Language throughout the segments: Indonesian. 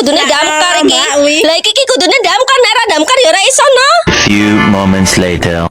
kudune damkar iki. Lah iki kudune damkar, nek ora damkar ya ora iso no. Few moments later.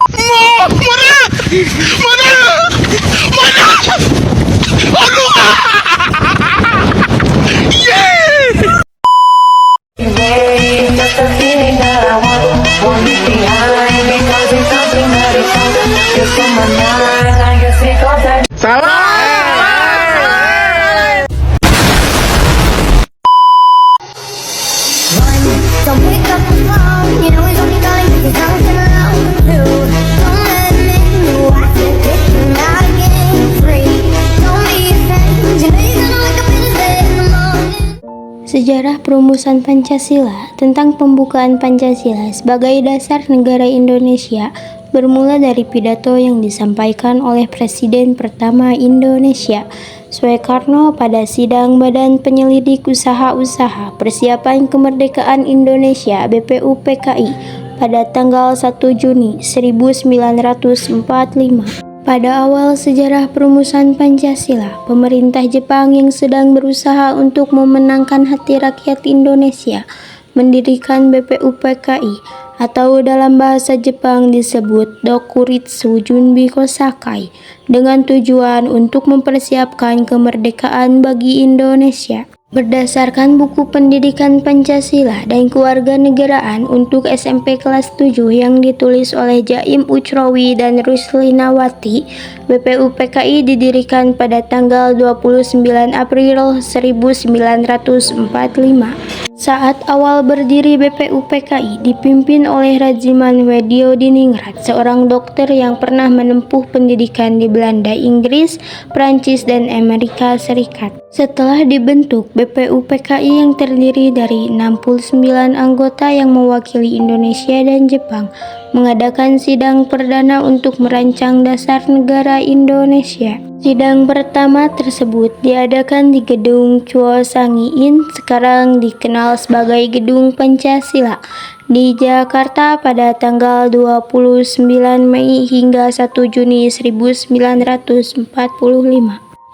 Don't pick up the phone, you know he's only calling because I'm alone. Don't let me know I can get you out again free. Don't be afraid, you know you're gonna wake up in the bed in the morning. Sejarah perumusan Pancasila. Tentang pembukaan Pancasila sebagai dasar negara Indonesia bermula dari pidato yang disampaikan oleh Presiden pertama Indonesia, Soekarno, pada sidang Badan Penyelidik Usaha-Usaha Persiapan Kemerdekaan Indonesia (BPUPKI) pada tanggal 1 Juni 1945. Pada awal sejarah perumusan Pancasila, pemerintah Jepang yang sedang berusaha untuk memenangkan hati rakyat Indonesia mendirikan BPUPKI, atau dalam bahasa Jepang disebut Dokuritsu Junbi Kosakai, dengan tujuan untuk mempersiapkan kemerdekaan bagi Indonesia. Berdasarkan buku pendidikan Pancasila dan Kewarganegaraan untuk SMP kelas 7 yang ditulis oleh Jaim Uchrowi dan Ruslinawati, BPUPKI didirikan pada tanggal 29 April 1945. Saat awal berdiri BPUPKI dipimpin oleh Radziman Wedio-Diningrat, seorang dokter yang pernah menempuh pendidikan di Belanda, Inggris, Prancis, dan Amerika Serikat. Setelah dibentuk, BPUPKI yang terdiri dari 69 anggota yang mewakili Indonesia dan Jepang mengadakan sidang perdana untuk merancang dasar negara Indonesia. Sidang pertama tersebut diadakan di Gedung Chuosangi-in, sekarang dikenal sebagai Gedung Pancasila, di Jakarta pada tanggal 29 Mei hingga 1 Juni 1945.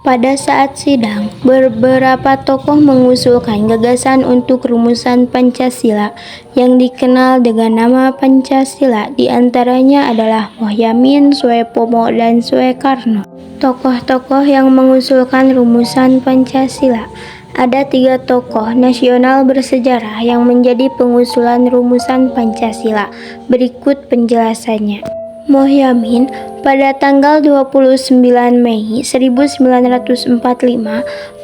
Pada saat sidang, beberapa tokoh mengusulkan gagasan untuk rumusan Pancasila yang dikenal dengan nama Pancasila. Di antaranya adalah Mohyamin, Soepomo, dan Soekarno. Tokoh-tokoh yang mengusulkan rumusan Pancasila. Ada 3 tokoh nasional bersejarah yang menjadi pengusulan rumusan Pancasila. Berikut penjelasannya. Mohyamin pada tanggal 29 Mei 1945,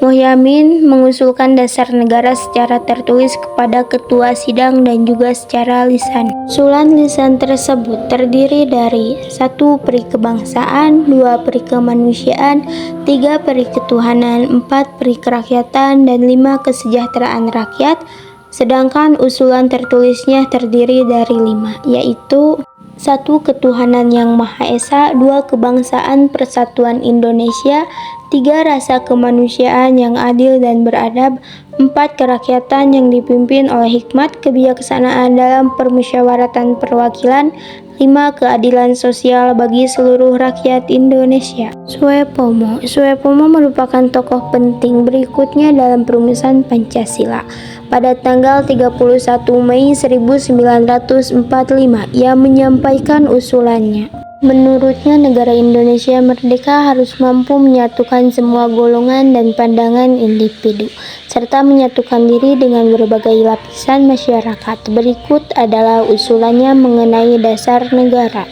Mohyamin mengusulkan dasar negara secara tertulis kepada ketua sidang dan juga secara lisan. Usulan lisan tersebut terdiri dari 1. Peri kebangsaan, 2. Peri kemanusiaan, 3. Peri ketuhanan, 4. Peri kerakyatan, dan 5. Kesejahteraan rakyat. Sedangkan usulan tertulisnya terdiri dari 5, yaitu 1. Ketuhanan yang Maha Esa, 2. Kebangsaan Persatuan Indonesia, 3. Rasa kemanusiaan yang adil dan beradab, 4. Kerakyatan yang dipimpin oleh hikmat kebijaksanaan dalam permusyawaratan perwakilan, 5. Keadilan sosial bagi seluruh rakyat Indonesia. Soepomo merupakan tokoh penting berikutnya dalam perumusan Pancasila. Pada tanggal 31 Mei 1945, ia menyampaikan usulannya. Menurutnya, negara Indonesia merdeka harus mampu menyatukan semua golongan dan pandangan individu, serta menyatukan diri dengan berbagai lapisan masyarakat. Berikut adalah usulannya mengenai dasar negara.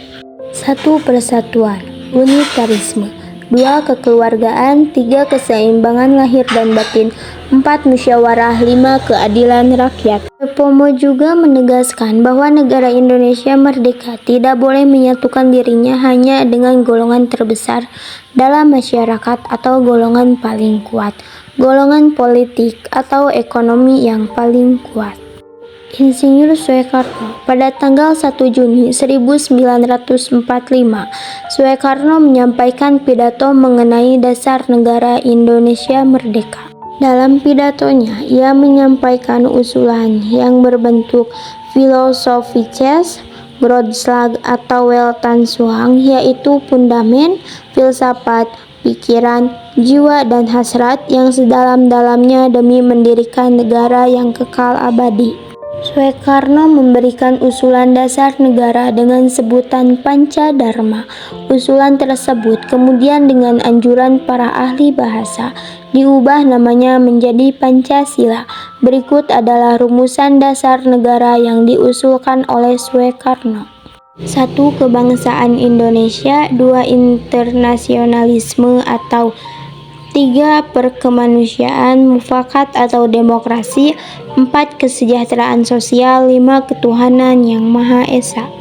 1. Persatuan, unitarisme. 2. Kekeluargaan. 3. Keseimbangan lahir dan batin. 4. Musyawarah. 5. Keadilan rakyat. Soepomo juga menegaskan bahwa negara Indonesia merdeka tidak boleh menyatukan dirinya hanya dengan golongan terbesar dalam masyarakat atau golongan paling kuat, golongan politik atau ekonomi yang paling kuat. Insinyur Soekarno pada tanggal 1 Juni 1945, Soekarno menyampaikan pidato mengenai dasar negara Indonesia merdeka. Dalam pidatonya, ia menyampaikan usulan yang berbentuk filosofisches Grundslag atau Weltanschauung, yaitu fundamen filsafat pikiran, jiwa, dan hasrat yang sedalam-dalamnya demi mendirikan negara yang kekal abadi. Soekarno memberikan usulan dasar negara dengan sebutan Pancadharma. Usulan tersebut kemudian dengan anjuran para ahli bahasa diubah namanya menjadi Pancasila. Berikut adalah rumusan dasar negara yang diusulkan oleh Soekarno. 1. Kebangsaan Indonesia. 2. Internasionalisme atau 3. Perkemanusiaan, mufakat atau demokrasi. 4. Kesejahteraan sosial. 5. Ketuhanan yang Maha Esa.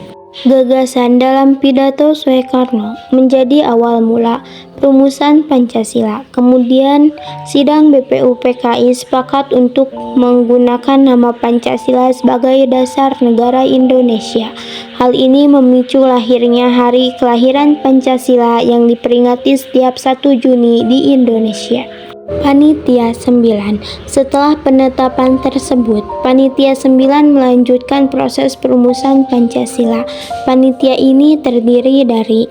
Gagasan dalam pidato Soekarno menjadi awal mula perumusan Pancasila. Kemudian sidang BPUPKI sepakat untuk menggunakan nama Pancasila sebagai dasar negara Indonesia. Hal ini memicu lahirnya hari kelahiran Pancasila yang diperingati setiap 1 Juni di Indonesia. Panitia 9. Setelah penetapan tersebut, Panitia 9 melanjutkan proses perumusan Pancasila. Panitia ini terdiri dari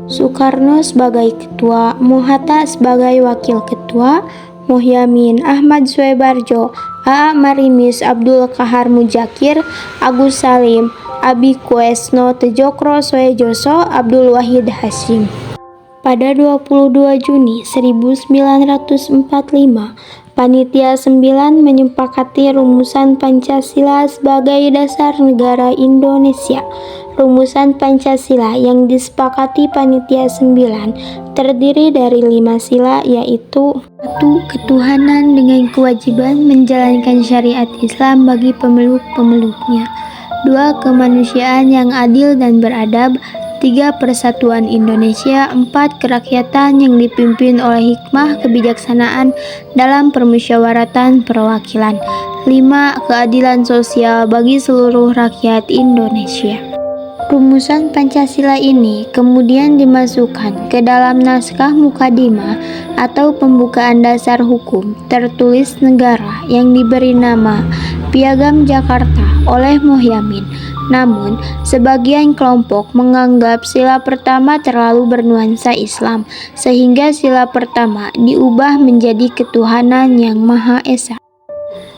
Soekarno sebagai ketua, Mohatta sebagai wakil ketua, Muhyamin, Ahmad Soebarjo, A.A. Marimis, Abdul Kahar Mujakir, Agus Salim, Abi Kuesno, Tejokro Soejoso, Abdul Wahid Hasyim. Pada 22 Juni 1945, Panitia 9 menyepakati rumusan Pancasila sebagai dasar negara Indonesia. Rumusan Pancasila yang disepakati Panitia 9 terdiri dari 5 sila, yaitu 1. Ketuhanan dengan kewajiban menjalankan syariat Islam bagi pemeluk-pemeluknya. 2. Kemanusiaan yang adil dan beradab. 3. Persatuan Indonesia. 4. Kerakyatan yang dipimpin oleh hikmah kebijaksanaan dalam permusyawaratan perwakilan. 5. Keadilan sosial bagi seluruh rakyat Indonesia. Rumusan Pancasila ini kemudian dimasukkan ke dalam naskah Mukadimah atau pembukaan dasar hukum tertulis negara yang diberi nama Piagam Jakarta oleh Muhyamin. Namun, sebagian kelompok menganggap sila pertama terlalu bernuansa Islam, sehingga sila pertama diubah menjadi ketuhanan yang Maha Esa.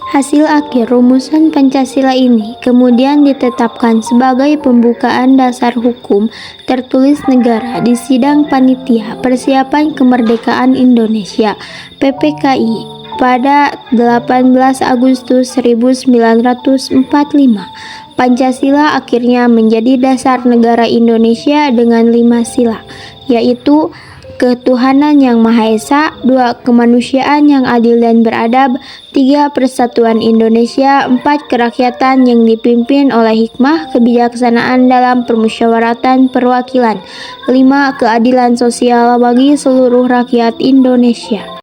Hasil akhir rumusan Pancasila ini kemudian ditetapkan sebagai pembukaan dasar hukum tertulis negara di sidang Panitia Persiapan Kemerdekaan Indonesia (PPKI) pada 18 Agustus 1945. Pancasila akhirnya menjadi dasar negara Indonesia dengan 5 sila, yaitu ketuhanan yang Maha Esa, 2. Kemanusiaan yang adil dan beradab, 3. Persatuan Indonesia, 4. Kerakyatan yang dipimpin oleh hikmah kebijaksanaan dalam permusyawaratan perwakilan, 5. Keadilan sosial bagi seluruh rakyat Indonesia.